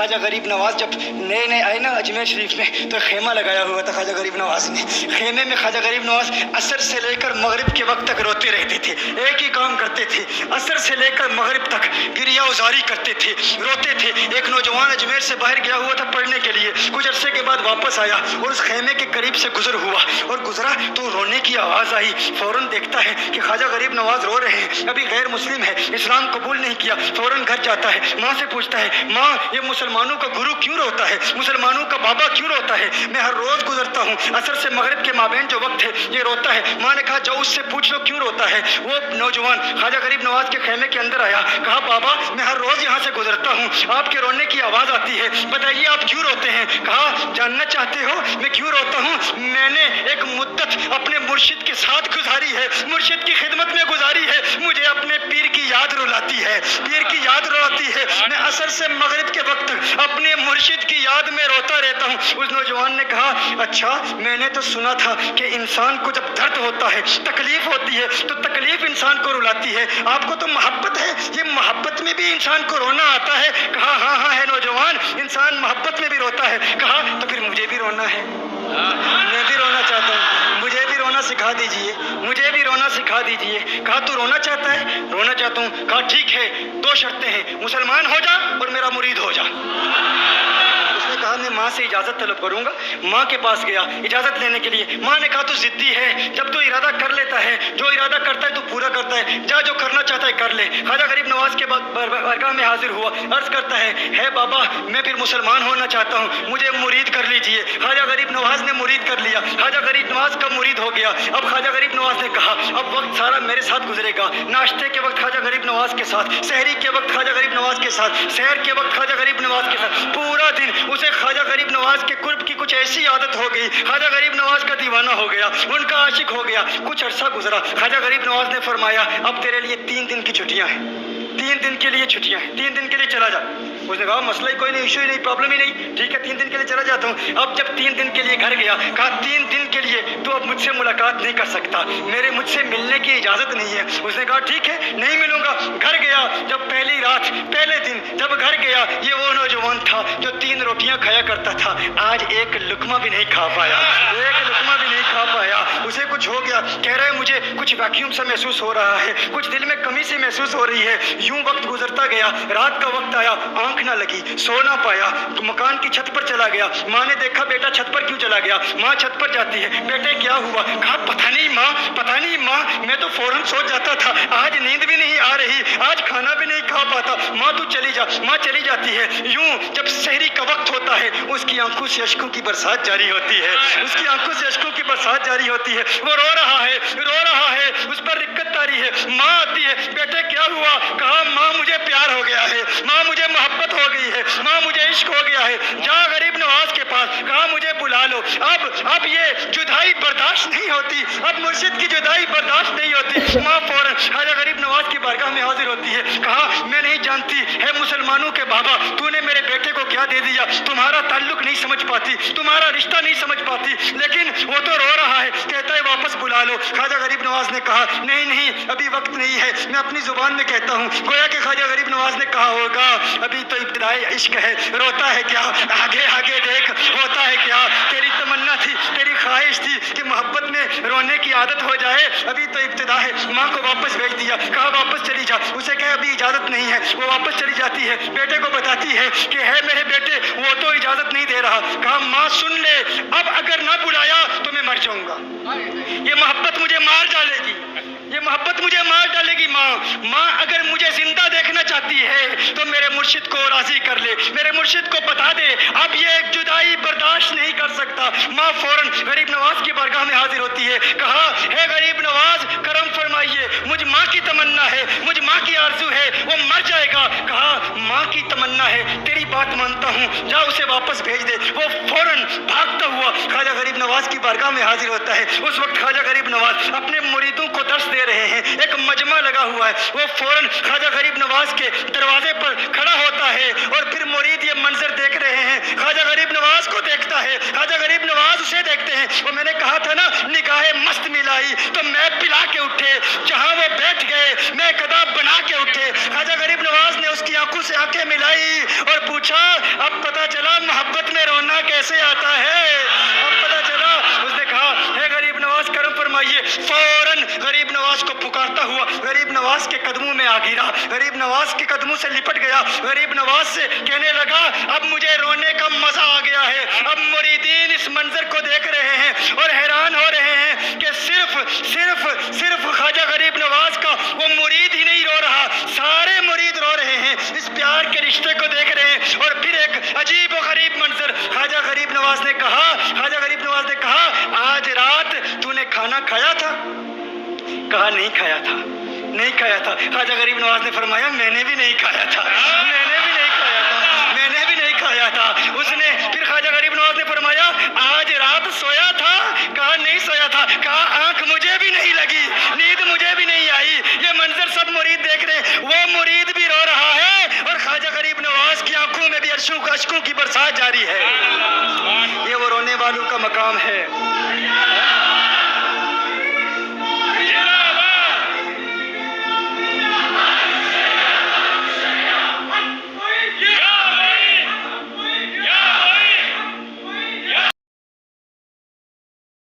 ख्वाजा गरीब नवाज जब नए नए आए ना अजमेर शरीफ में तो खेमा लगाया हुआ था ख्वाजा गरीब नवाज ने। खेमे में ख्वाजा गरीब नवाज असर से लेकर मगरिब के वक्त तक रोते रहते थे, एक ही काम करते थे, असर से लेकर मगरिब तक गिरिया उजारी करते थे, रोते थे। एक नौजवान अजमेर से बाहर गया हुआ था पढ़ने के लिए, कुछ अरसे के बाद वापस आया और उस खेमे के करीब से गुजर हुआ और गुजरा तो रोने की आवाज़ आई। फौरन देखता है कि ख्वाजा गरीब नवाज रो रहे हैं, अभी गैर मुस्लिम है, इस्लाम कबूल नहीं किया। फौरन घर जाता है, माँ से पूछता है, माँ ये मुसलमानों का गुरु क्यों रोता है, मुसलमानों का बाबा क्यों रोता है? मैं हर रोज़ गुजरता हूँ, असर से मगरिब के माबेन जो वक्त है ये रोता है। माँ ने कहा जाओ उससे पूछ लो क्यों रोता है। वो नौजवान ख्वाजा गरीब नवाज के खेमे के अंदर आया, कहा बाबा मैं हर रोज़ यहाँ से गुजरता हूँ, आपके रोने की आवाज़ आती है, बताइए आप क्यों रोते हैं? कहा जानना चाहते हो मैं क्यों रोता हूँ? मैंने एक मुद्दत अपने मुर्शिद के साथ गुजारी है, मुर्शिद की खिदमत में गुजारी है, मुझे अपने पीर की याद रुलाती है, पीर की याद रुलाती है। मैं असर से मगरिब के वक्त अपने मुर्शिद की याद में रोता रहता हूँ। उस नौजवान ने कहा अच्छा मैंने तो सुना था कि इंसान को जब दर्द होता है, तकलीफ होती है तो तकलीफ इंसान को रुलाती है, आपको तो मोहब्बत है, ये मोहब्बत में भी इंसान को रोना आता है? कहा हाँ हाँ है नौजवान, इंसान मोहब्बत में भी रोता है। कहा तो फिर मुझे भी रोना है, मैं भी रोना चाहता हूँ, मुझे भी रोना सिखा दीजिए, मुझे भी रोना सिखा दीजिए। कहा तू रोना चाहता है? रोना चाहता हूँ। कहा ठीक है, दो शर्तें हैं, मुसलमान हो जा और मेरा मुरीद हो जा। उसने कहा मैं माँ से इजाज़त तलब करूँगा। माँ के पास गया इजाज़त लेने के लिए, माँ ने कहा तू ज़िद्दी है, जब तू इरादा कर लेता है, जो इरादा करता है तू पूरा करता है, जा जो करना चाहता है कर ले। ख्वाजा गरीब नवाज के बारगाह में हाजिर हुआ, अर्ज़ करता है बाबा मैं फिर मुसलमान होना चाहता हूँ, मुझे मुरीद कर लीजिए। ख्वाजा गरीब नवाज ने मुरीद कर लिया, ख्वाजा गरीब नवाज का मुरीद हो गया। अब ख्वाजा गरीब नवाज ने कहा अब वक्त सारा मेरे साथ गुजरेगा, नाश्ते के वक्त ख्वाजा गरीब नवाज के साथ, सहरी के वक्त ख्वाजा गरीब नवाज के साथ, सहर के वक्त ख्वाजा गरीब नवाज के साथ, पूरा दिन उसे ख्वाजा गरीब नवाज के कुर्ब की कुछ ऐसी आदत हो गई, ख्वाजा गरीब नवाज का दीवाना हो गया, उनका आशिक हो गया। कुछ अरसा गुजरा, ख्वाजा गरीब नवाज ने फरमाया अब तेरे लिए 3 दिन की छुट्टियां हैं, 3 दिन के लिए छुट्टियां हैं, 3 दिन के लिए चला जा। उसने कहा मसला ही कोई नहीं, इशू ही नहीं, प्रॉब्लम ही नहीं, ठीक है 3 दिन के लिए चला जाता हूँ। अब जब 3 दिन के लिए घर गया, कहा 3 दिन के लिए तो अब मुझसे मुलाकात नहीं कर सकता, मेरे मुझसे मिलने की इजाज़त नहीं है। उसने कहा ठीक है नहीं मिलूंगा। घर गया, जब पहली रात पहले दिन जब घर गया, ये वो नौजवान था जो 3 रोटियां खाया करता था, आज एक लुकमा भी नहीं खा पाया, एक लुकमा भी नहीं खा पाया। उसे कुछ हो गया, कह रहा है मुझे कुछ वैक्यूम सा महसूस हो रहा है, कुछ दिल में कमी सी महसूस हो रही है। यूं वक्त गुजरता गया, रात का वक्त आया, आंख ना लगी, सो ना पाया, तो मकान की छत पर चला गया। माँ ने देखा बेटा छत पर क्यों चला गया? माँ छत पर जाती है, बेटे क्या हुआ? कहा पता नहीं माँ, पता नहीं माँ, मैं तो फौरन सो जाता था, आज नींद भी नहीं आ रही, आज खाना भी नहीं खा पाता। माँ तू चली जा। माँ चली जाती है। यूं जब सहरी का वक्त होता है, उसकी आंखों से अश्कों की बरसात जारी होती है, उसकी आंखों से अश्कों की बरसात जारी होती है, वो रो रहा है, रो रहा है, उस पर रिक्कत तारी है। माँ आती है, बेटे क्या हुआ? कहा माँ मुझे प्यार हो गया है, माँ मुझे मोहब्बत हो गई है, माँ मुझे इश्क हो गया है, जा गरीब नवाज के पास, कहा मुझे बुला लो। अब ये जुदाई बर्दाश्त नहीं होती, अब मुर्शिद की जुदाई बर्दाश्त नहीं होती। माँ फौरन ख्वाजा गरीब नवाज की बारगाह में हाजिर होती है। कहा मैं नहीं जानती है मुसलमानों के बाबा, तूने मेरे बेटे को क्या दे दिया, तुम्हारा ताल्लुक नहीं समझ पाती, तुम्हारा रिश्ता नहीं समझ पाती, लेकिन वो तो रो रहा है, कहता है वापस बुला लो। ख्वाजा गरीब नवाज ने कहा नहीं नहीं अभी वक्त नहीं है, मैं अपनी जुबान में कहता हूँ। गोया कि ख्वाजा गरीब नवाज ने कहा होगा अभी तो इब्तिदाई इश्क है, रोता है क्या, आगे आगे देख होता है क्या। तेरी तमन्ना थी, तेरी ख्वाहिश थी कि मोहब्बत में रोने की आदत हो जाए, अभी तो इब्तिदा है। माँ को वापस भेज दिया, कहा वापस चली जा। उसे कहे अभी इजाज़त नहीं है, वो वापस चली जाती है, बेटे को बताती है कि है मेरे बेटे वो तो इजाज़त नहीं दे रहा। कहा माँ सुन ले, अब अगर ना बुलाया तो मैं मर जाऊंगा, ये मोहब्बत मुझे मार डालेगी, ये मोहब्बत मुझे मार डालेगी। माँ अगर मुझे जिंदा देखना चाहती है तो मेरे मुर्शिद को राजी कर ले, मेरे मुर्शिद को बता दे अब ये जुदाई बर्दाश्त नहीं कर सकता। माँ फौरन गरीब नवाज की बारगाह में हाजिर होती है। कहा है गरीब नवाज करम फरमाइए, मुझ माँ की तमन्ना है, मुझ माँ की आरज़ू है, वो मर जाएगा। कहा माँ की तमन्ना है, तेरी बात मानता हूँ, जा उसे वापस भेज दे। वो फौरन भागता हुआ ख्वाजा गरीब नवाज की बारगाह में हाजिर होता है। उस वक्त ख्वाजा गरीब नवाज अपने मुरीदों को दर्स दे रहे हैं, एक मजमा लगा हुआ है। वो फौरन ख्वाजा गरीब नवाज के दरवाजे पर खड़ा होता है और फिर मुरीद ये मंजर देख रहे हैं, ख्वाजा गरीब नवाज को देखता है, ख्वाजा गरीब नवाज उसे देखते हैं। वो मैंने कहा था ना निगाहें मस्त मिलाई तो मैं पिला के उठे, जहां वो बैठ गए मैं कदा बना के उठे। ख्वाजा गरीब नवाज ने उसकी आंखों से आंखें मिलाई और पूछा اب پتہ چلا محبت میں رونا کیسے آتا ہے، اب پتہ چلا۔ اس نے کہا اے غریب نواز کرم فرمائیے، فوراً غریب نواز کو پکارتا ہوا غریب نواز کے قدموں میں آ گرا، غریب نواز کے قدموں سے لپٹ گیا، غریب نواز سے کہنے لگا اب مجھے رونے کا مزہ آ گیا ہے۔ اب مریدین اس منظر کو دیکھ رہے ہیں اور حیران ہو رہے ہیں کہ صرف خواجہ غریب نواز کا وہ مرید ہی نہیں رو رہا، سارے مرید رو رہے ہیں، اس پیار کے رشتے کو دیکھ رہے ہیں۔ اور پھر ایک عجیب و غریب منظر، خواجہ غریب نواز نے کہا آج رات تو نے کھانا کھایا تھا؟ کہا نہیں کھایا تھا۔ خواجہ غریب نواز نے فرمایا میں نے بھی نہیں کھایا تھا۔ اس نے پھر خواجہ غریب نواز نے فرمایا آج رات سویا تھا؟ کہا نہیں سویا تھا۔ کہا آنکھ مجھے بھی نہیں لگی، نیند مجھے بھی نہیں آئی۔ یہ منظر سب مرید دیکھ رہے ہیں، وہ مرید بھی رو رہا ہے اور خواجہ غریب نواز کی آنکھوں میں بھی اشکوں کی برسات جاری ہے۔ یہ وہ رونے والوں کا مقام ہے۔